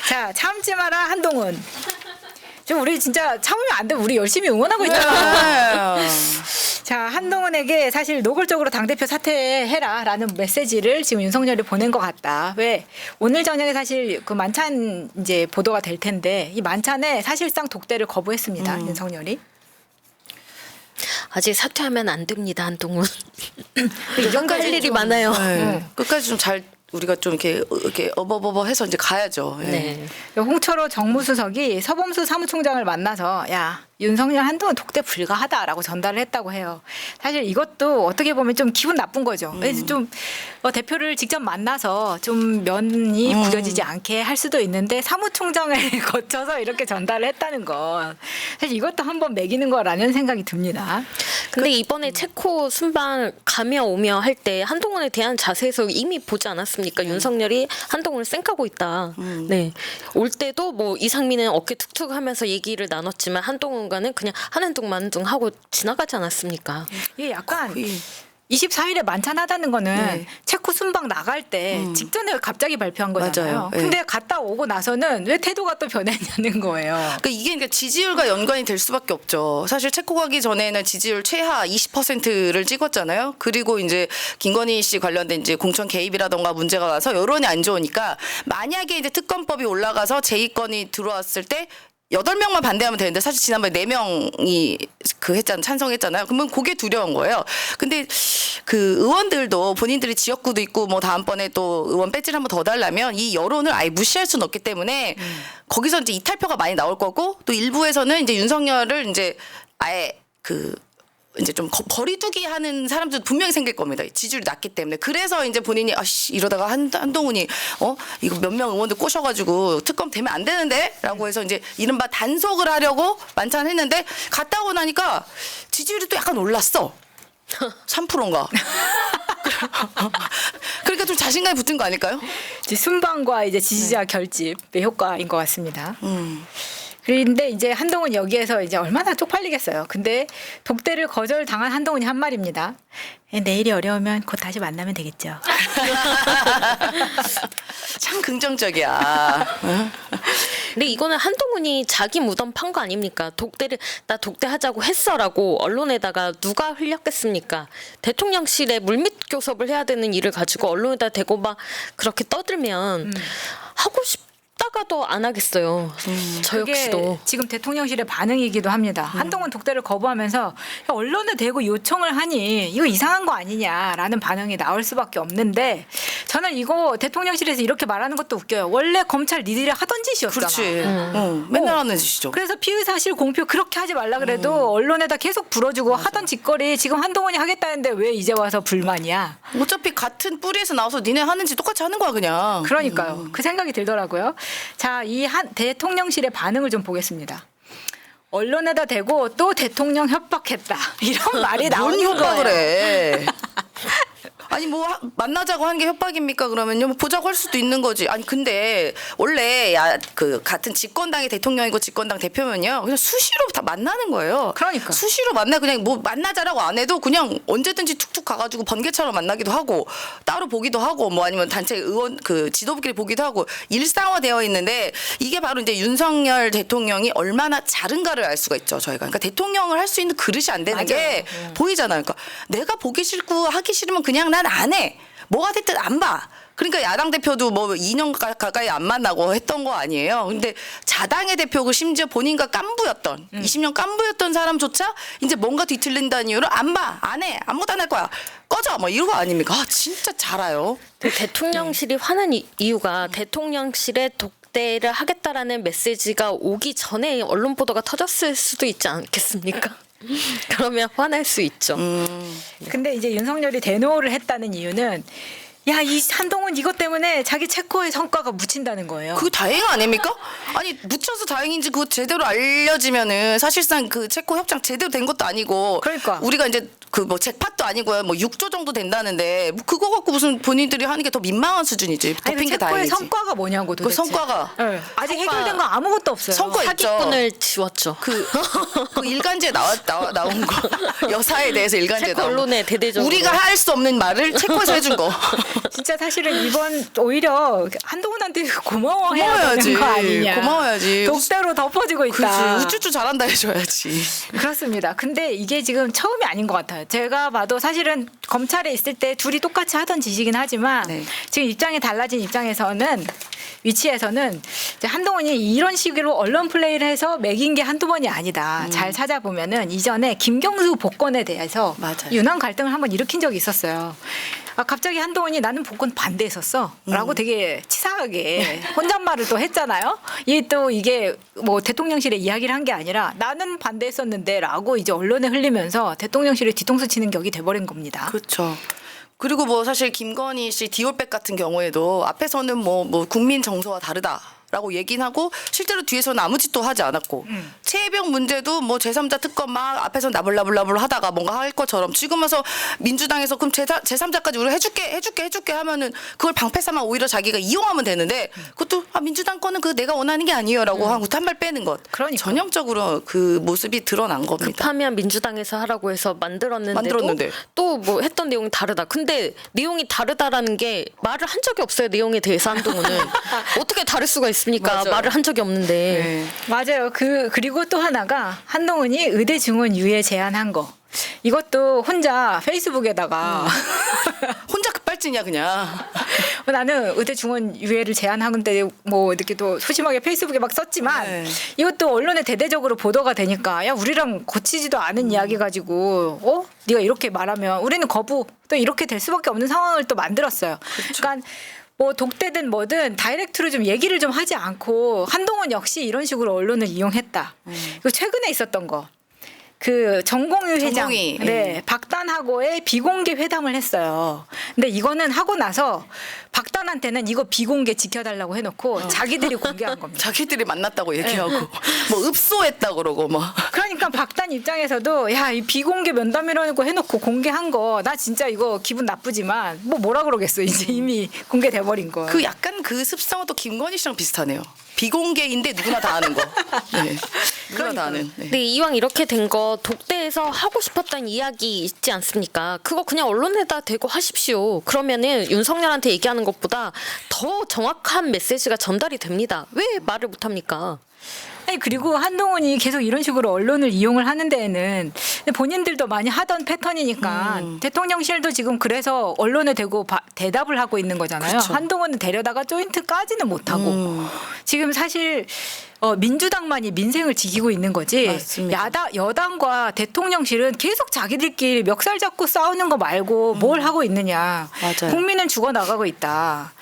자, 참지 마라 한동훈. 좀 우리 진짜 참으면 안 돼. 우리 열심히 응원하고 있잖아. 자, 한동훈에게 사실 노골적으로 당대표 사퇴해라라는 메시지를 지금 윤석열이 보낸 것 같다. 왜? 오늘 저녁에 사실 그 만찬 이제 보도가 될 텐데 이 만찬에 사실상 독대를 거부했습니다. 윤석열이. 아직 사퇴하면 안 됩니다, 한동훈. 이 정도 할 일이 많아요. 네. 끝까지 좀 잘 우리가 좀 이렇게 어버버버 해서 이제 가야죠. 예. 네. 홍철호 정무수석이 서범수 사무총장을 만나서 야 윤석열 한동훈 독대 불가하다라고 전달을 했다고 해요. 사실 이것도 어떻게 보면 좀 기분 나쁜 거죠. 좀 대표를 직접 만나서 좀 면이 구겨지지 않게 할 수도 있는데 사무총장을 거쳐서 이렇게 전달을 했다는 건 사실 이것도 한번 매기는 거라는 생각이 듭니다. 근데 이번에 체코 순방 가며 오며 할 때 한동훈에 대한 자세에서 이미 보지 않았습니까? 윤석열이 한동훈을 쌩까고 있다. 네. 올 때도 뭐 이상민은 어깨 툭툭 하면서 얘기를 나눴지만 한동훈과는 그냥 하는 둥 마는 둥 하고 지나가지 않았습니까? 이게 약간 24일에 만찬하다는 거는 네. 체코 순방 나갈 때 직전에 갑자기 발표한 거잖아요. 맞아요. 네. 근데 갔다 오고 나서는 왜 태도가 또 변했냐는 거예요. 그러니까 이게 지지율과 연관이 될 수밖에 없죠. 사실 체코 가기 전에는 지지율 최하 20%를 찍었잖아요. 그리고 이제 김건희 씨 관련된 이제 공천 개입이라던가 문제가 와서 여론이 안 좋으니까 만약에 이제 특검법이 올라가서 제2건이 들어왔을 때 8명만 반대하면 되는데 사실 지난번에 4명이 찬성했잖아요. 그러면 그게 두려운 거예요. 근데 그 의원들도 본인들이 지역구도 있고 뭐 다음번에 또 의원 배지를 한번 더 달라면 이 여론을 아예 무시할 수는 없기 때문에 거기서 이제 이탈표가 많이 나올 거고 또 일부에서는 이제 윤석열을 이제 아예 이제 좀 거리두기 하는 사람들도 분명히 생길 겁니다. 지지율이 낮기 때문에. 그래서 이제 본인이 이러다가 한동훈이 이거 몇 명 의원들 꼬셔가지고 특검 되면 안 되는데? 라고 해서 이제 이른바 단속을 하려고 만찬했는데 갔다 오고 나니까 지지율이 또 약간 올랐어. 3%인가. 그러니까 좀 자신감이 붙은 거 아닐까요? 이제 순방과 이제 지지자 결집의 효과인 것 같습니다. 그런데 이제 한동훈 여기에서 이제 얼마나 쪽팔리겠어요. 근데 독대를 거절당한 한동훈이 한 말입니다. 내일이 어려우면 곧 다시 만나면 되겠죠. 참 긍정적이야. 근데 이거는 한동훈이 자기 무덤 판 거 아닙니까? 나 독대하자고 했어라고 언론에다가 누가 흘렸겠습니까? 대통령실에 물밑 교섭을 해야 되는 일을 가지고 언론에다 대고 막 그렇게 떠들면 하고 싶다가도 안 하겠어요. 저 역시도. 지금 대통령실의 반응이기도 합니다. 한동훈 독대를 거부하면서 언론에 대고 요청을 하니 이거 이상한 거 아니냐라는 반응이 나올 수밖에 없는데 저는 이거 대통령실에서 이렇게 말하는 것도 웃겨요. 원래 검찰 니들이 하던 짓이었잖아. 그렇지. 맨날 하는 짓이죠. 그래서 피의사실 공표 그렇게 하지 말라 그래도 언론에다 계속 불어주고 하던 짓거리 지금 한동훈이 하겠다는데 왜 이제 와서 불만이야. 어차피 같은 뿌리에서 나와서 니네 하는 짓 똑같이 하는 거야 그냥. 그러니까요. 그 생각이 들더라고요. 자, 이 대통령실의 반응을 좀 보겠습니다. 언론에다 대고 또 대통령 협박했다. 이런 말이 나오는 뭔 협박을 거예요. 해. 아니 뭐 만나자고 한 게 협박입니까? 그러면요 뭐 보자고 할 수도 있는 거지. 아니 근데 원래 같은 집권당의 대통령이고 집권당 대표면요 그냥 수시로 다 만나는 거예요. 그러니까. 수시로 만나 그냥 뭐 만나자라고 안 해도 그냥 언제든지 툭툭 가가지고 번개처럼 만나기도 하고 따로 보기도 하고 뭐 아니면 단체 의원 지도부끼리 보기도 하고 일상화되어 있는데 이게 바로 이제 윤석열 대통령이 얼마나 자른가를 알 수가 있죠 저희가. 그러니까 대통령을 할 수 있는 그릇이 안 되는 게 보이잖아요. 그러니까 내가 보기 싫고 하기 싫으면 그냥 난 안 해. 뭐가 됐든 안 봐. 그러니까 야당 대표도 뭐 2년 가까이 안 만나고 했던 거 아니에요. 근데 자당의 대표고 심지어 본인과 깐부였던 20년 깐부였던 사람조차 이제 뭔가 뒤틀린다는 이유로 안 봐, 안 해, 아무것도 안 할 거야. 꺼져 뭐 이런 거 아닙니까? 진짜 잘 알아요. 대통령실이 화난 이유가 대통령실에 독대를 하겠다라는 메시지가 오기 전에 언론 보도가 터졌을 수도 있지 않겠습니까? 그러면 화날 수 있죠. 근데 이제 윤석열이 대노를 했다는 이유는 야, 이 한동훈 이것 때문에 자기 체코의 성과가 묻힌다는 거예요. 그게 다행 아닙니까? 아니 묻혀서 다행인지 그거 제대로 알려지면은 사실상 그 체코 협상 제대로 된 것도 아니고 그러니까. 우리가 이제 그 뭐 잭팟도 아니고요. 뭐 6조 정도 된다는데 뭐 그거 갖고 무슨 본인들이 하는 게 더 민망한 수준이지. 아니, 그 덮인 게 체코의 다행이지. 성과가 뭐냐고 그 도대체. 성과가 네. 아직 성과- 해결된 거 아무것도 없어요. 성과 있죠. 사기꾼을 지웠죠. 그 일간지에 나온 거 여사에 대해서 일간지에 체코 나온 거. 언론에 대대적으로. 우리가 할 수 없는 말을 체코에서 해준 거. 진짜 사실은 이번 오히려 한동훈한테 고마워해야 고마워야지. 되는 거 아니냐. 고마워야지. 독대로 덮어지고 있다. 그지 우쭈쭈 잘한다 해줘야지. 그렇습니다. 근데 이게 지금 처음이 아닌 것 같아요. 제가 봐도 사실은 검찰에 있을 때 둘이 똑같이 하던 짓이긴 하지만 네. 지금 입장이 달라진 입장에서는 위치에서는 이제 한동훈이 이런 식으로 언론 플레이를 해서 매긴 게 한두 번이 아니다. 잘 찾아보면은 이전에 김경수 복권에 대해서 맞아요. 윤한 갈등을 한번 일으킨 적이 있었어요. 갑자기 한동훈이 나는 복권 반대했었어. 라고 되게 치사하게 혼잣말을 또 했잖아요. 이게 뭐 대통령실에 이야기를 한 게 아니라 나는 반대했었는데 라고 이제 언론에 흘리면서 대통령실에 뒤통수 치는 격이 돼버린 겁니다. 그렇죠. 그리고 뭐 사실 김건희 씨 디올백 같은 경우에도 앞에서는 뭐 국민 정서와 다르다라고 얘기는 하고 실제로 뒤에서는 아무 짓도 하지 않았고 최혜병 문제도 뭐 제3자 특검 막 앞에서 나불나불 하다가 뭔가 할 것처럼 지금 와서 민주당에서 그럼 제3자까지 우리 해줄게 하면은 그걸 방패 삼아 오히려 자기가 이용하면 되는데 그것도 민주당 거는 그 내가 원하는 게 아니에요라고 하고 한 발 빼는 것. 그러니까. 전형적으로 그 모습이 드러난 겁니다. 급하면 민주당에서 하라고 해서 만들었는데 또 뭐 했던 내용이 다르다. 근데 내용이 다르다라는 게 말을 한 적이 없어요. 내용에 대해서 한동훈은 어떻게 다를 수가 있습니까? 맞아요. 말을 한 적이 없는데. 네. 맞아요. 그리고 또 하나가 한동훈이 의대 증원 유예 제한한 거. 이것도 혼자 페이스북에다가 혼자 급발진이야 그냥. 나는 의대 증원 유예를 제한하는데 뭐 이렇게 또 소심하게 페이스북에 막 썼지만 네. 이것도 언론에 대대적으로 보도가 되니까 야 우리랑 고치지도 않은 이야기 가지고 네가 이렇게 말하면 우리는 거부 또 이렇게 될 수밖에 없는 상황을 또 만들었어요. 그러니까 뭐 독대든 뭐든 다이렉트로 좀 얘기를 좀 하지 않고 한동훈 역시 이런 식으로 언론을 이용했다. 그리고 최근에 있었던 거. 그 정공유 회장, 정공이, 네, 박단하고의 비공개 회담을 했어요. 근데 이거는 하고 나서 박단한테는 이거 비공개 지켜달라고 해놓고 자기들이 공개한 겁니다. 자기들이 만났다고 얘기하고 뭐 읍소했다 그러고 뭐. 그러니까 박단 입장에서도 야, 이 비공개 면담이라고 해놓고 공개한 거 나 진짜 이거 기분 나쁘지만 뭐라 그러겠어. 이제 이미 공개돼 버린 거. 그 약간 그 습성은 또 김건희 씨랑 비슷하네요. 비공개인데 누구나 다 아는 거. 네. 누구나 다 아는. 네. 근데 이왕 이렇게 된 거 독대에서 하고 싶었던 이야기 있지 않습니까? 그거 그냥 언론에다 대고 하십시오. 그러면은 윤석열한테 얘기하는 것보다 더 정확한 메시지가 전달이 됩니다. 왜 말을 못합니까? 아니 그리고 한동훈이 계속 이런 식으로 언론을 이용을 하는 데에는 본인들도 많이 하던 패턴이니까 대통령실도 지금 그래서 언론에 대고 대답을 하고 있는 거잖아요. 그렇죠. 한동훈은 데려다가 조인트까지는 못하고 지금 사실 민주당만이 민생을 지키고 있는 거지. 맞습니다. 여당과 대통령실은 계속 자기들끼리 멱살 잡고 싸우는 거 말고 뭘 하고 있느냐. 맞아요. 국민은 죽어나가고 있다.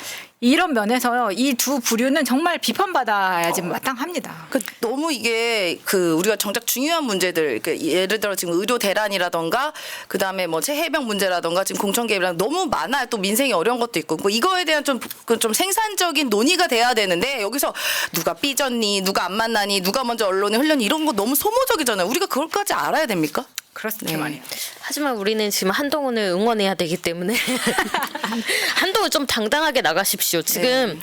이런 면에서 이 두 부류는 정말 비판받아야지 마땅합니다. 너무 이게 그 우리가 정작 중요한 문제들 예를 들어 지금 의료 대란이라던가 그다음에 뭐 최혜병 문제라던가 지금 공천 개입이랑 너무 많아요. 또 민생이 어려운 것도 있고 뭐 이거에 대한 좀 생산적인 논의가 돼야 되는데 여기서 누가 삐졌니 누가 안 만나니 누가 먼저 언론에 흘렸니 이런 거 너무 소모적이잖아요. 우리가 그걸까지 알아야 됩니까? 그렇게 네. 말이에요. 하지만 우리는 지금 한동훈을 응원해야 되기 때문에 한동훈 좀 당당하게 나가십시오. 지금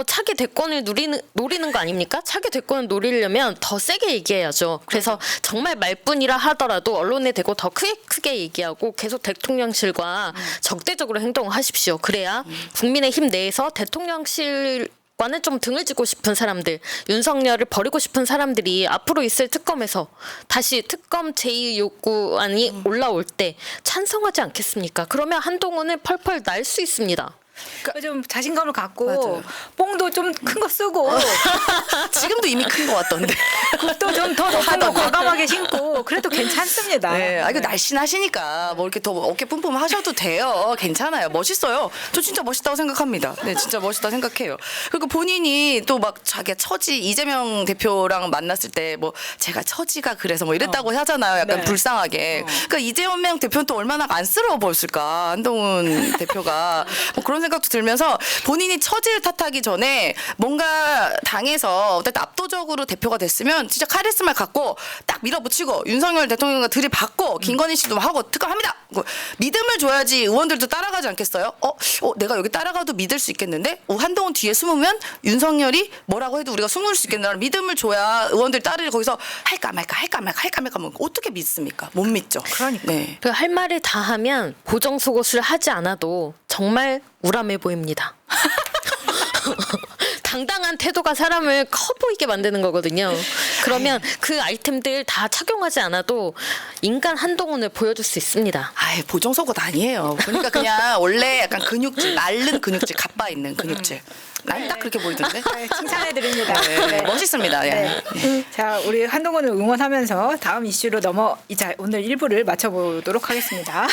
차기 대권을 노리는 거 아닙니까? 차기 대권을 노리려면 더 세게 얘기해야죠. 그래서 정말 말뿐이라 하더라도 언론에 대고 더 크게 얘기하고 계속 대통령실과 적대적으로 행동하십시오. 그래야 국민의힘 내에서 대통령실 과는 좀 등을 쥐고 싶은 사람들, 윤석열을 버리고 싶은 사람들이 앞으로 있을 특검에서 다시 특검 제2 요구안이 올라올 때 찬성하지 않겠습니까? 그러면 한동훈은 펄펄 날 수 있습니다. 좀 자신감을 갖고 맞아요. 뽕도 좀 큰 거 쓰고 지금도 이미 큰 것 같던데. 굽도 좀 더 높은 거 과감하게 신고 그래도 괜찮습니다. 네, 이거 날씬하시니까 뭐 이렇게 더 어깨 뿜뿜 하셔도 돼요. 괜찮아요. 멋있어요. 저 진짜 멋있다고 생각합니다. 네, 진짜 멋있다 생각해요. 그리고 본인이 또 막 자기 처지 이재명 대표랑 만났을 때 뭐 제가 처지가 그래서 뭐 이랬다고 하잖아요. 약간 네. 불쌍하게. 그러니까 이재명 대표는 또 얼마나 안쓰러워 보였을까. 한동훈 대표가 뭐 그런 생각도 들면서 본인이 처지를 탓하기 전에 뭔가 당에서 어쨌든 압도적으로 대표가 됐으면 진짜 카리스마를 갖고 딱 밀어붙이고 윤석열 대통령과 들이받고 김건희 씨도 하고 특검합니다. 믿음을 줘야지 의원들도 따라가지 않겠어요? 내가 여기 따라가도 믿을 수 있겠는데? 한동훈 뒤에 숨으면 윤석열이 뭐라고 해도 우리가 숨을 수 있겠나? 믿음을 줘야 의원들이 따르려 거기서 할까 말까 하면 어떻게 믿습니까? 못 믿죠. 그러니까. 네. 그 할 말을 다 하면 보정속옷을 하지 않아도 정말 우람해 보입니다. 당당한 태도가 사람을 커 보이게 만드는 거거든요. 그러면 그 아이템들 다 착용하지 않아도 인간 한동훈을 보여줄 수 있습니다. 아예 보정속옷 아니에요. 그러니까 그냥 원래 약간 근육질, 마른 근육질, 가빠 있는 근육질. 난 딱 그렇게 보이던데. 네, 칭찬해드립니다. 네, 멋있습니다. 예. 네. 자, 우리 한동훈을 응원하면서 다음 이슈로 오늘 1부를 마쳐보도록 하겠습니다.